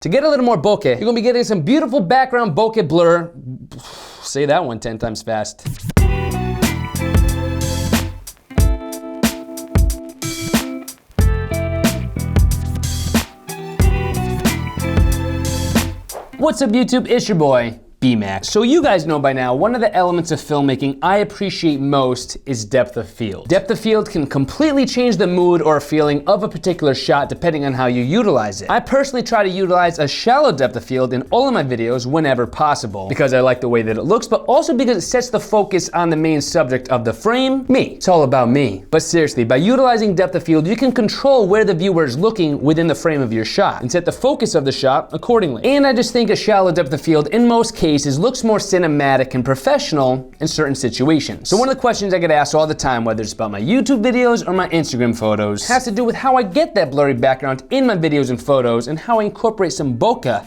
To get a little more bokeh, you're gonna be getting some beautiful background bokeh blur. Say that one 10 times fast. What's up YouTube, it's your boy, B-Max. So you guys know by now, one of the elements of filmmaking I appreciate most is depth of field. Depth of field can completely change the mood or feeling of a particular shot depending on how you utilize it. I personally try to utilize a shallow depth of field in all of my videos whenever possible, because I like the way that it looks, but also because it sets the focus on the main subject of the frame, me. It's all about me. But seriously, by utilizing depth of field, you can control where the viewer is looking within the frame of your shot and set the focus of the shot accordingly. And I just think a shallow depth of field in most cases looks more cinematic and professional in certain situations. So one of the questions I get asked all the time, whether it's about my YouTube videos or my Instagram photos, has to do with how I get that blurry background in my videos and photos and how I incorporate some bokeh.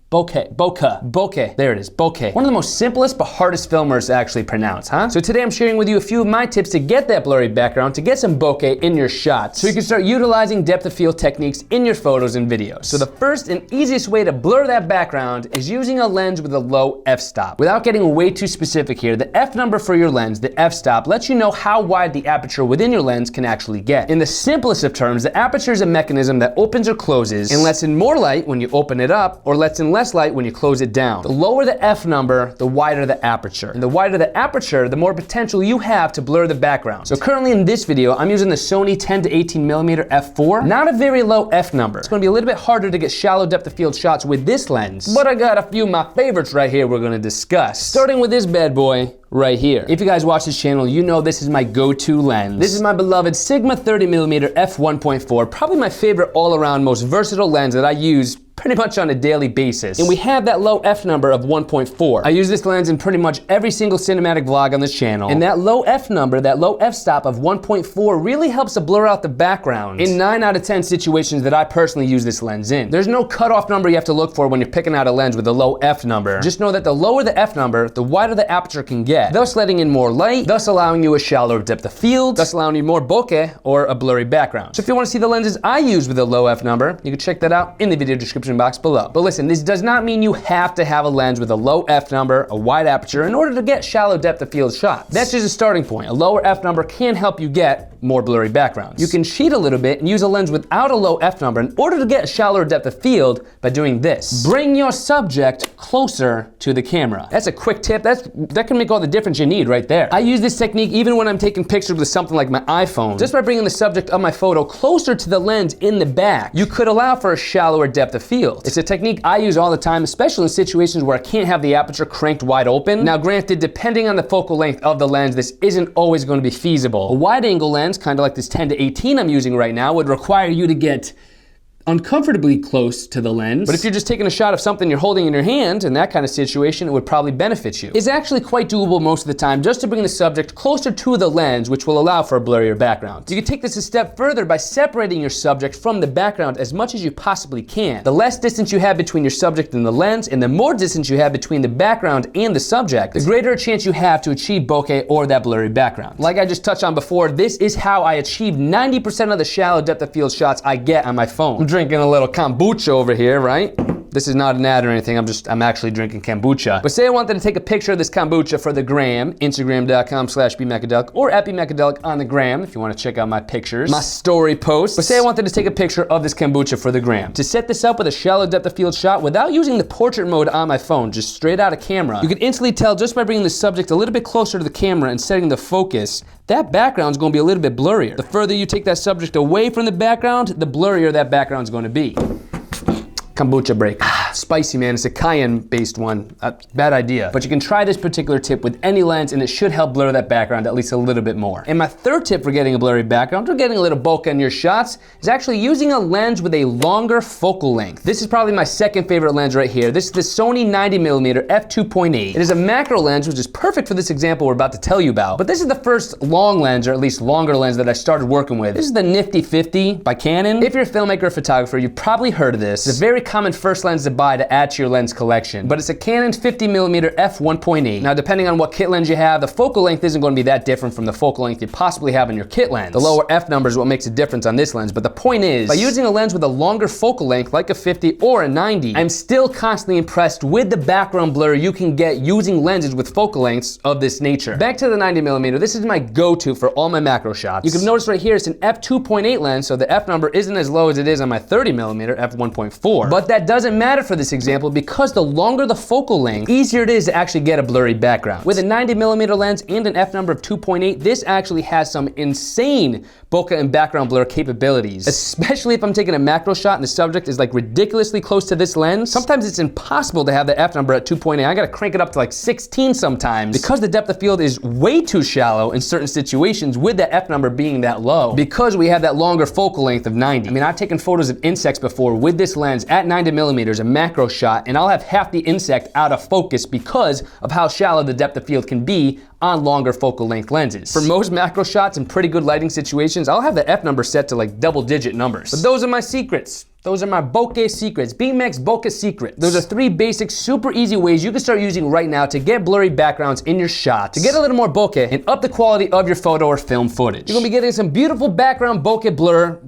Bokeh, there it is, bokeh. One of the most simplest but hardest filmers to actually pronounce, huh? So today I'm sharing with you a few of my tips to get that blurry background, to get some bokeh in your shots, so you can start utilizing depth of field techniques in your photos and videos. So the first and easiest way to blur that background is using a lens with a low f-stop. Without getting way too specific here, the f number for your lens, the f-stop, lets you know how wide the aperture within your lens can actually get. In the simplest of terms, the aperture is a mechanism that opens or closes and lets in more light when you open it up, or lets in less light when you close it down. The lower the f number, the wider the aperture. And the wider the aperture, the more potential you have to blur the background. So currently in this video, I'm using the Sony 10 to 18mm f4. Not a very low f number. It's gonna be a little bit harder to get shallow depth of field shots with this lens, but I got a few of my favorites right here we're gonna discuss. Starting with this bad boy right here. If you guys watch this channel, you know this is my go-to lens. This is my beloved Sigma 30mm f1.4, probably my favorite all-around, most versatile lens that I use pretty much on a daily basis. And we have that low f number of 1.4. I use this lens in pretty much every single cinematic vlog on this channel. And that low f number, that low f stop of 1.4 really helps to blur out the background in 9 out of 10 situations that I personally use this lens in. There's no cutoff number you have to look for when you're picking out a lens with a low f number. Just know that the lower the f number, the wider the aperture can get, thus letting in more light, thus allowing you a shallower depth of field, thus allowing you more bokeh or a blurry background. So if you want to see the lenses I use with a low f number, you can check that out in the video description box below. But listen, this does not mean you have to have a lens with a low f number, a wide aperture, in order to get shallow depth of field shots. That's just a starting point. A lower f number can help you get more blurry backgrounds. You can cheat a little bit and use a lens without a low f number in order to get a shallower depth of field by doing this. Bring your subject closer to the camera. That's a quick tip. That can make all the difference you need right there. I use this technique even when I'm taking pictures with something like my iPhone. Just by bringing the subject of my photo closer to the lens in the back, you could allow for a shallower depth of field. It's a technique I use all the time, especially in situations where I can't have the aperture cranked wide open. Now granted, depending on the focal length of the lens, this isn't always going to be feasible. A wide angle lens, kind of like this 10 to 18 I'm using right now, would require you to get uncomfortably close to the lens. But if you're just taking a shot of something you're holding in your hand, in that kind of situation, it would probably benefit you. It's actually quite doable most of the time just to bring the subject closer to the lens, which will allow for a blurrier background. You can take this a step further by separating your subject from the background as much as you possibly can. The less distance you have between your subject and the lens, and the more distance you have between the background and the subject, the greater a chance you have to achieve bokeh or that blurry background. Like I just touched on before, this is how I achieve 90% of the shallow depth of field shots I get on my phone. Drinking a little kombucha over here, right? This is not an ad or anything, I'm actually drinking kombucha. But say I wanted to take a picture of this kombucha for the gram, Instagram.com/bmacadelic, or at bmacadelic on the gram if you want to check out my pictures, my story posts. But say I wanted to take a picture of this kombucha for the gram. To set this up with a shallow depth of field shot without using the portrait mode on my phone, just straight out of camera, you can instantly tell just by bringing the subject a little bit closer to the camera and setting the focus, that background's gonna be a little bit blurrier. The further you take that subject away from the background, the blurrier that background's gonna be. Kombucha break. Spicy, man. It's a cayenne-based one. Bad idea. But you can try this particular tip with any lens and it should help blur that background at least a little bit more. And my third tip for getting a blurry background or getting a little bokeh in your shots is actually using a lens with a longer focal length. This is probably my second favorite lens right here. This is the Sony 90mm f2.8. It is a macro lens, which is perfect for this example we're about to tell you about. But this is the first long lens, or at least longer lens, that I started working with. This is the Nifty 50 by Canon. If you're a filmmaker or photographer, you've probably heard of this. It's a very common first lens to buy to add to your lens collection. But it's a Canon 50mm f1.8. Now, depending on what kit lens you have, the focal length isn't going to be that different from the focal length you possibly have on your kit lens. The lower f number is what makes a difference on this lens, but the point is, by using a lens with a longer focal length like a 50 or a 90, I'm still constantly impressed with the background blur you can get using lenses with focal lengths of this nature. Back to the 90mm, this is my go-to for all my macro shots. You can notice right here it's an f2.8 lens, so the f number isn't as low as it is on my 30mm f1.4. But that doesn't matter for this example because the longer the focal length, easier it is to actually get a blurry background. With a 90mm lens and an f number of 2.8, this actually has some insane bokeh and background blur capabilities, especially if I'm taking a macro shot and the subject is like ridiculously close to this lens. Sometimes it's impossible to have the f number at 2.8. I gotta crank it up to like 16 sometimes because the depth of field is way too shallow in certain situations with the f number being that low because we have that longer focal length of 90. I mean, I've taken photos of insects before with this lens at 90mm, a macro shot, and I'll have half the insect out of focus because of how shallow the depth of field can be on longer focal length lenses. For most macro shots in pretty good lighting situations, I'll have the f number set to like double-digit numbers. But those are my secrets. Those are my bokeh secrets, BMX bokeh secrets. Those are 3 basic, super easy ways you can start using right now to get blurry backgrounds in your shots, to get a little more bokeh and up the quality of your photo or film footage. You're gonna be getting some beautiful background bokeh blur.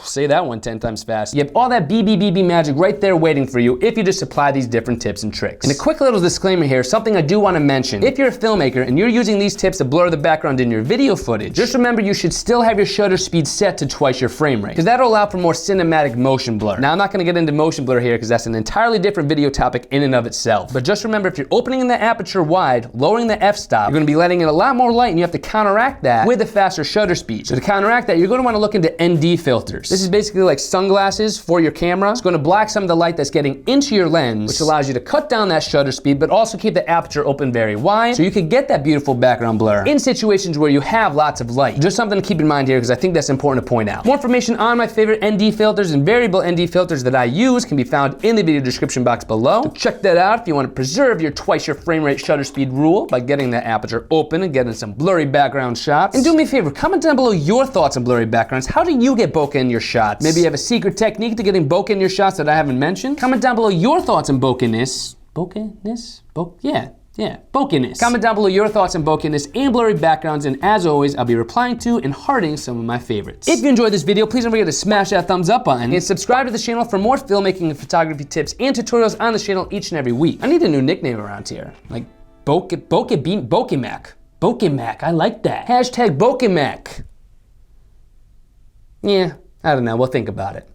Say that one 10 times fast. You have all that BBBB magic right there waiting for you if you just apply these different tips and tricks. And a quick little disclaimer here, something I do want to mention. If you're a filmmaker and you're using these tips to blur the background in your video footage, just remember you should still have your shutter speed set to twice your frame rate, because that'll allow for more cinematic motion blur. Now, I'm not going to get into motion blur here because that's an entirely different video topic in and of itself. But just remember, if you're opening the aperture wide, lowering the f-stop, you're going to be letting in a lot more light and you have to counteract that with a faster shutter speed. So to counteract that, you're going to want to look into ND filters. This is basically like sunglasses for your camera. It's going to block some of the light that's getting into your lens, which allows you to cut down that shutter speed, but also keep the aperture open very wide, so you can get that beautiful background blur in situations where you have lots of light. Just something to keep in mind here, because I think that's important to point out. More information on my favorite ND filters and variable ND filters that I use can be found in the video description box below. So check that out if you want to preserve your twice your frame rate shutter speed rule by getting that aperture open and getting some blurry background shots. And do me a favor, comment down below your thoughts on blurry backgrounds. How do you get bokeh in your shots? Maybe you have a secret technique to getting bokeh in your shots that I haven't mentioned. Comment down below your thoughts on bokehness. Bokehness? Yeah, bokehness. Comment down below your thoughts on bokehness and blurry backgrounds, and as always, I'll be replying to and hearting some of my favorites. If you enjoyed this video, please don't forget to smash that thumbs up button and subscribe to the channel for more filmmaking and photography tips and tutorials on the channel each and every week. I need a new nickname around here, like Bokeh Mac, I like that. Hashtag Bokeh Mac. Yeah, I don't know, we'll think about it.